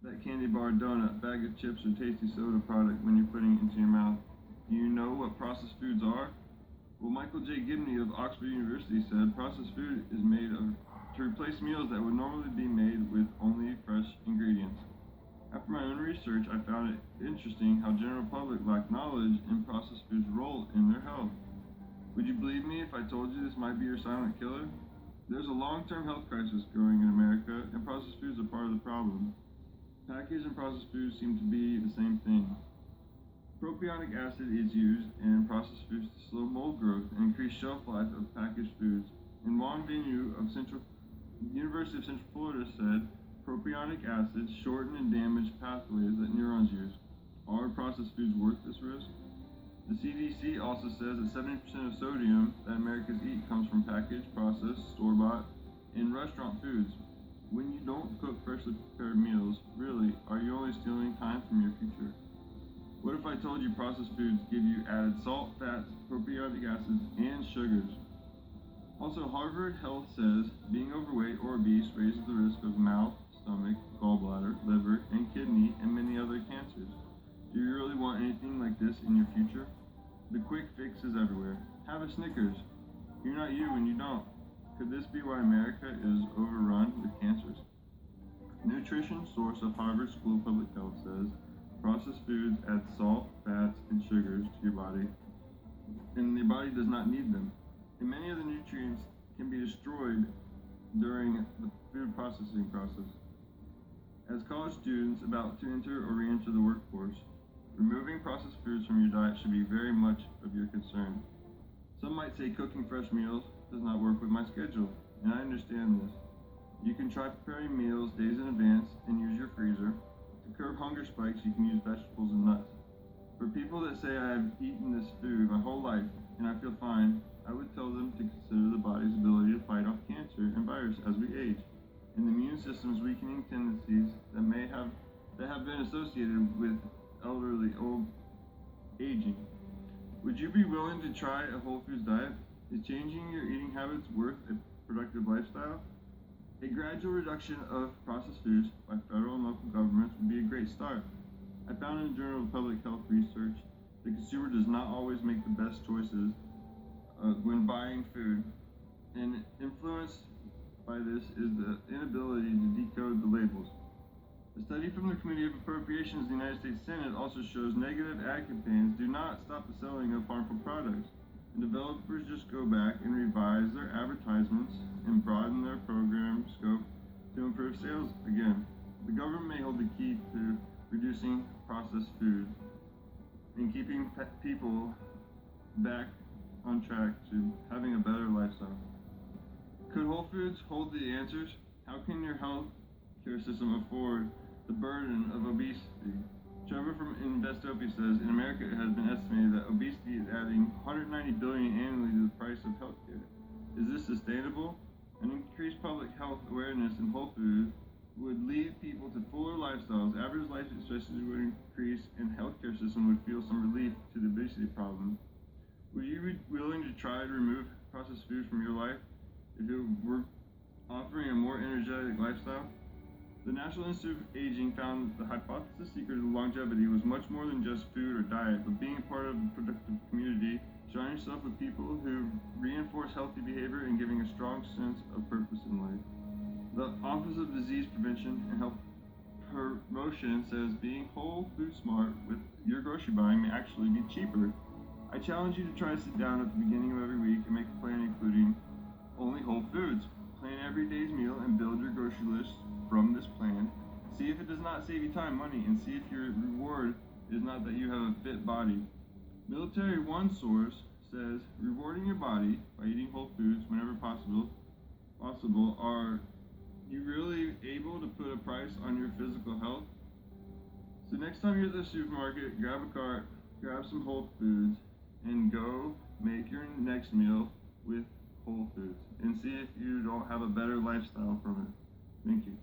that candy bar, donut, bag of chips, or tasty soda product when you're putting it into your mouth. Do you know what processed foods are? Well, Michael J. Gibney of Oxford University said processed food is made to replace meals that would normally be made with only fresh ingredients. After my own research, I found it interesting how general public lack knowledge in processed foods' role in their health. Would you believe me if I told you this might be your silent killer? There's a long-term health crisis growing in America, and processed foods are part of the problem. Packaged and processed foods seem to be the same thing. Propionic acid is used in processed foods to slow mold growth and increase shelf life of packaged foods. And Juan Venu of University of Central Florida said, propionic acids shorten and damage pathways that neurons use. Are processed foods worth this risk? The CDC also says that 70% of sodium that Americans eat comes from packaged, processed, store-bought, and restaurant foods. When you don't cook freshly prepared meals, really, are you only stealing time from your future? What if I told you processed foods give you added salt, fats, propionic acids, and sugars? Also, Harvard Health says being overweight or obese raises the risk of mouth, stomach, gallbladder, liver, and kidney, and many other cancers. Do you really want anything like this in your future? The quick fix is everywhere. Have a Snickers. You're not you when you don't. Could this be why America is overrun with cancers? Nutrition source of Harvard School of Public Health says processed foods add salt, fats, and sugars to your body, and your body does not need them. And many of the nutrients can be destroyed during the food processing process. As college students about to enter or re-enter the workforce, removing processed foods from your diet should be very much of your concern. Some might say cooking fresh meals does not work with my schedule, and I understand this. You can try preparing meals days in advance and use your freezer. To curb hunger spikes, you can use vegetables and nuts. For people that say I have eaten this food my whole life and I feel fine, I would tell them to consider the body's ability to fight off cancer and virus as we age, and the immune system's weakening tendencies that have been associated with old aging. Would you be willing to try a whole foods diet? Is changing your eating habits worth a productive lifestyle? A gradual reduction of processed foods by federal and local governments would be a great start. I found in the Journal of Public Health Research the consumer does not always make the best choices when buying food, and influenced by this is the inability to decode the labels. A study from the Committee of Appropriations of the United States Senate also shows negative ad campaigns do not stop the selling of harmful products, and developers just go back and revise their advertisements and broaden their program scope to improve sales again. The government may hold the key to reducing processed foods and keeping people back on track to having a better lifestyle. Could Whole Foods hold the answers? How can your health care system afford the burden of obesity? Trevor from Investopia says in America it has been estimated that obesity is adding $190 billion annually to the price of healthcare. Is this sustainable? An increased public health awareness in Whole Foods would lead people to fuller lifestyles, average life expectancy would increase, and healthcare system would feel some relief to the obesity problem. Would you be willing to try to remove processed food from your life if it were offering a more energetic lifestyle? The National Institute of Aging found the hypothesis secret of longevity was much more than just food or diet, but being a part of a productive community, surrounding yourself with people who reinforce healthy behavior, and giving a strong sense of purpose in life. The Office of Disease Prevention and Health Promotion says being whole food smart with your grocery buying may actually be cheaper. I challenge you to try to sit down at the beginning of every week and make a plan including only whole foods. Plan every day's meal and build your grocery list from this plan. See if it does not save you time, money, and see if your reward is not that you have a fit body. Military One source says rewarding your body by eating whole foods whenever possible. Are you really able to put a price on your physical health? So next time you're at the supermarket, grab a cart, grab some Whole Foods, and go make your next meal with Whole Foods, and see if you don't have a better lifestyle from it. Thank you.